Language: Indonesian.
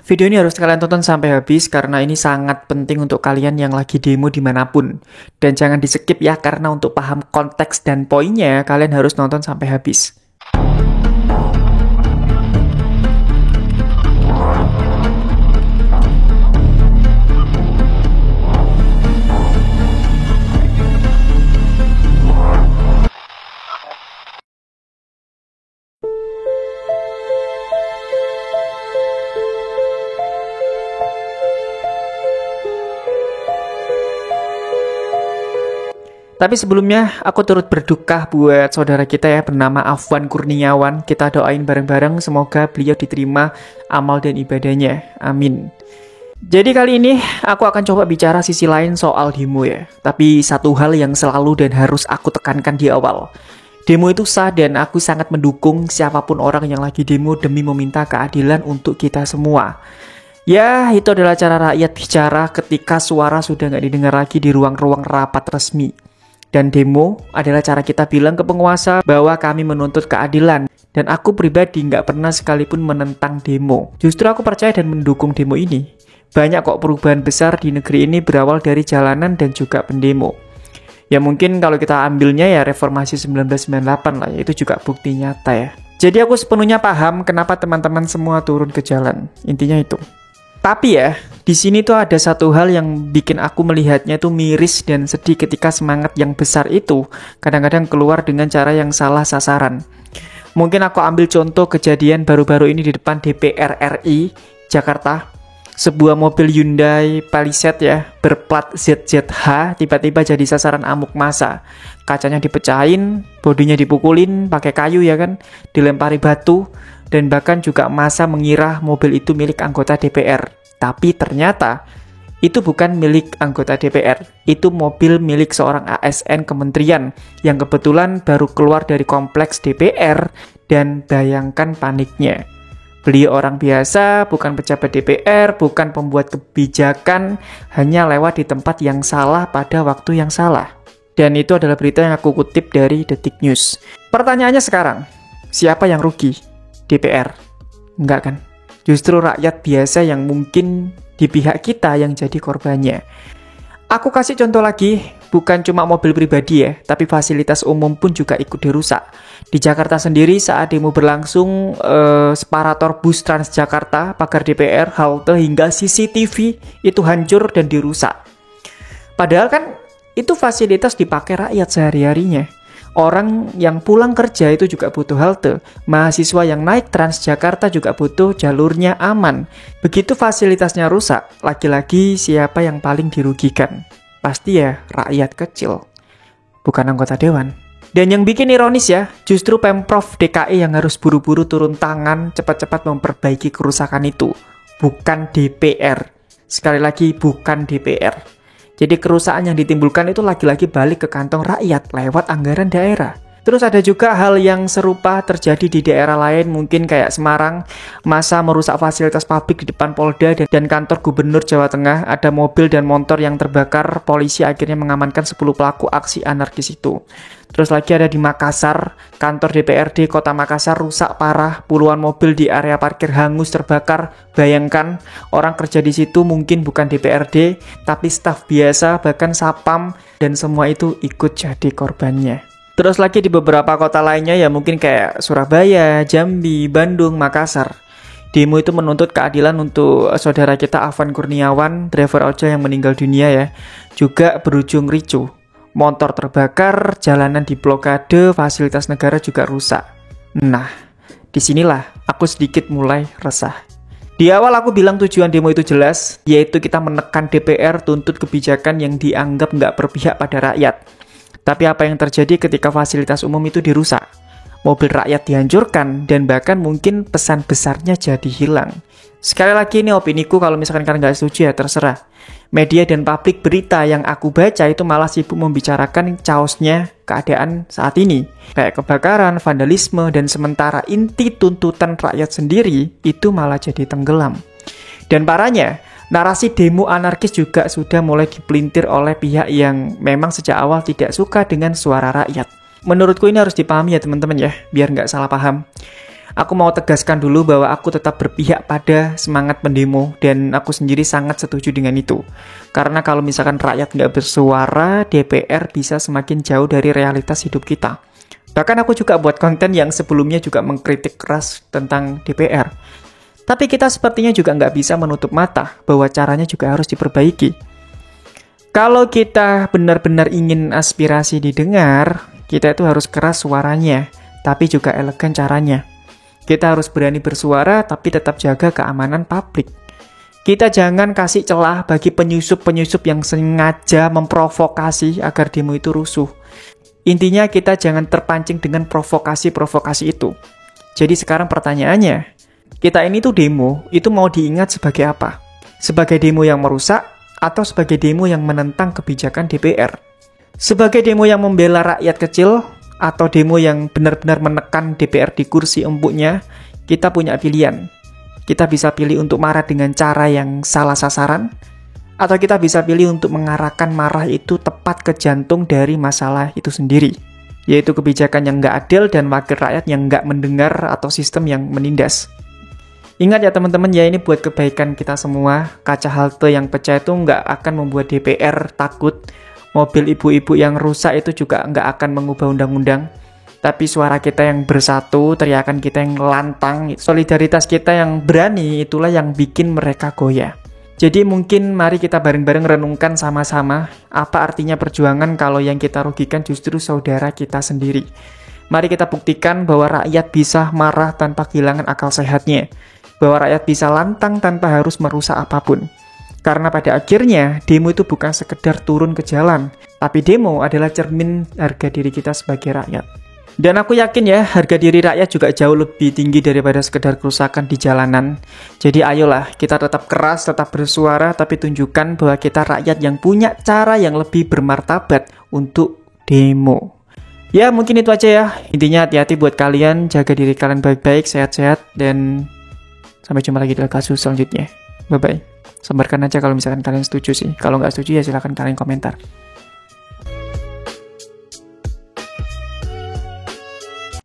Video ini harus kalian tonton sampai habis karena ini sangat penting untuk kalian yang lagi demo dimanapun. Dan jangan di skip ya, karena untuk paham konteks dan poinnya kalian harus nonton sampai habis. Tapi sebelumnya, aku turut berduka buat saudara kita ya bernama Afwan Kurniawan. Kita doain bareng-bareng semoga beliau diterima amal dan ibadahnya. Amin. Jadi kali ini aku akan coba bicara sisi lain soal demo ya. Tapi satu hal yang selalu dan harus aku tekankan di awal. Demo itu sah dan aku sangat mendukung siapapun orang yang lagi demo demi meminta keadilan untuk kita semua. Ya, itu adalah cara rakyat bicara ketika suara sudah nggak didengar lagi di ruang-ruang rapat resmi. Dan demo adalah cara kita bilang ke penguasa bahwa kami menuntut keadilan. Dan aku pribadi nggak pernah sekalipun menentang demo. Justru aku percaya dan mendukung demo ini. Banyak kok perubahan besar di negeri ini berawal dari jalanan dan juga pendemo. Ya mungkin kalau kita ambilnya ya reformasi 1998 lah ya, itu juga bukti nyata ya. Jadi aku sepenuhnya paham kenapa teman-teman semua turun ke jalan. Intinya itu. Tapi ya, di sini tuh ada satu hal yang bikin aku melihatnya tuh miris dan sedih ketika semangat yang besar itu kadang-kadang keluar dengan cara yang salah sasaran. Mungkin aku ambil contoh kejadian baru-baru ini di depan DPR RI Jakarta. Sebuah mobil Hyundai Palisade ya, berplat ZZH tiba-tiba jadi sasaran amuk massa. Kacanya dipecahin, bodinya dipukulin pakai kayu ya kan, dilempari batu. Dan bahkan juga massa mengira mobil itu milik anggota DPR. Tapi ternyata itu bukan milik anggota DPR. Itu mobil milik seorang ASN kementerian yang kebetulan baru keluar dari kompleks DPR. Dan bayangkan paniknya. Beliau orang biasa, bukan pejabat DPR, bukan pembuat kebijakan, hanya lewat di tempat yang salah pada waktu yang salah. Dan itu adalah berita yang aku kutip dari Detik News. Pertanyaannya sekarang, siapa yang rugi? DPR? Enggak kan? Justru rakyat biasa yang mungkin di pihak kita yang jadi korbannya. Aku kasih contoh lagi, bukan cuma mobil pribadi ya, tapi fasilitas umum pun juga ikut dirusak. Di Jakarta sendiri saat demo berlangsung, separator bus Transjakarta, pagar DPR, halte hingga CCTV itu hancur dan dirusak. Padahal kan itu fasilitas dipakai rakyat sehari-harinya. Orang yang pulang kerja itu juga butuh halte. Mahasiswa yang naik Transjakarta juga butuh jalurnya aman. Begitu fasilitasnya rusak, lagi-lagi siapa yang paling dirugikan? Pasti ya rakyat kecil, bukan anggota dewan. Dan yang bikin ironis ya, justru Pemprov DKI yang harus buru-buru turun tangan cepat-cepat memperbaiki kerusakan itu. Bukan DPR. Sekali lagi, bukan DPR. Jadi kerusakan yang ditimbulkan itu lagi-lagi balik ke kantong rakyat lewat anggaran daerah. Terus ada juga hal yang serupa terjadi di daerah lain, mungkin kayak Semarang, massa merusak fasilitas publik di depan Polda dan kantor Gubernur Jawa Tengah, ada mobil dan motor yang terbakar, polisi akhirnya mengamankan 10 pelaku aksi anarkis itu. Terus lagi ada di Makassar, kantor DPRD Kota Makassar rusak parah, puluhan mobil di area parkir hangus terbakar. Bayangkan, orang kerja di situ mungkin bukan DPRD, tapi staf biasa, bahkan sapam, dan semua itu ikut jadi korbannya. Terus lagi di beberapa kota lainnya ya mungkin kayak Surabaya, Jambi, Bandung, Makassar. Demo itu menuntut keadilan untuk saudara kita Afwan Kurniawan, driver ojol yang meninggal dunia ya. Juga berujung ricuh. Motor terbakar, jalanan diblokade, fasilitas negara juga rusak. Nah, disinilah aku sedikit mulai resah. Di awal aku bilang tujuan demo itu jelas, yaitu kita menekan DPR tuntut kebijakan yang dianggap nggak berpihak pada rakyat. Tapi apa yang terjadi ketika fasilitas umum itu dirusak? Mobil rakyat dihancurkan dan bahkan mungkin pesan besarnya jadi hilang. Sekali lagi ini opiniku, kalau misalkan kalian nggak setuju ya terserah. Media dan publik berita yang aku baca itu malah sibuk membicarakan chaosnya keadaan saat ini. Kayak kebakaran, vandalisme, dan sementara inti tuntutan rakyat sendiri itu malah jadi tenggelam. Dan parahnya, narasi demo anarkis juga sudah mulai dipelintir oleh pihak yang memang sejak awal tidak suka dengan suara rakyat. Menurutku ini harus dipahami ya teman-teman ya, biar nggak salah paham. Aku mau tegaskan dulu bahwa aku tetap berpihak pada semangat pendemo dan aku sendiri sangat setuju dengan itu. Karena kalau misalkan rakyat nggak bersuara, DPR bisa semakin jauh dari realitas hidup kita. Bahkan aku juga buat konten yang sebelumnya juga mengkritik keras tentang DPR. Tapi kita sepertinya juga nggak bisa menutup mata bahwa caranya juga harus diperbaiki. Kalau kita benar-benar ingin aspirasi didengar, kita itu harus keras suaranya, tapi juga elegan caranya. Kita harus berani bersuara, tapi tetap jaga keamanan publik. Kita jangan kasih celah bagi penyusup-penyusup yang sengaja memprovokasi agar demo itu rusuh. Intinya kita jangan terpancing dengan provokasi-provokasi itu. Jadi sekarang pertanyaannya, kita ini tuh demo, itu mau diingat sebagai apa? Sebagai demo yang merusak, atau sebagai demo yang menentang kebijakan DPR? Sebagai demo yang membela rakyat kecil, atau demo yang benar-benar menekan DPR di kursi empuknya, kita punya pilihan. Kita bisa pilih untuk marah dengan cara yang salah sasaran, atau kita bisa pilih untuk mengarahkan marah itu tepat ke jantung dari masalah itu sendiri, yaitu kebijakan yang nggak adil dan wakil rakyat yang nggak mendengar atau sistem yang menindas. Ingat ya teman-teman, ya ini buat kebaikan kita semua. Kaca halte yang pecah itu nggak akan membuat DPR takut. Mobil ibu-ibu yang rusak itu juga nggak akan mengubah undang-undang. Tapi suara kita yang bersatu, teriakan kita yang lantang, solidaritas kita yang berani, itulah yang bikin mereka goyah. Jadi mungkin mari kita bareng-bareng renungkan sama-sama apa artinya perjuangan kalau yang kita rugikan justru saudara kita sendiri. Mari kita buktikan bahwa rakyat bisa marah tanpa kehilangan akal sehatnya. Bahwa rakyat bisa lantang tanpa harus merusak apapun. Karena pada akhirnya, demo itu bukan sekedar turun ke jalan, tapi demo adalah cermin harga diri kita sebagai rakyat. Dan aku yakin ya, harga diri rakyat juga jauh lebih tinggi daripada sekedar kerusakan di jalanan. Jadi ayolah, kita tetap keras, tetap bersuara, tapi tunjukkan bahwa kita rakyat yang punya cara yang lebih bermartabat untuk demo. Ya, mungkin itu aja ya. Intinya hati-hati buat kalian, jaga diri kalian baik-baik, sehat-sehat, dan sampai jumpa lagi di kasus selanjutnya. Bye-bye. Sebarkan aja kalau misalkan kalian setuju sih. Kalau nggak setuju ya silahkan kalian komentar.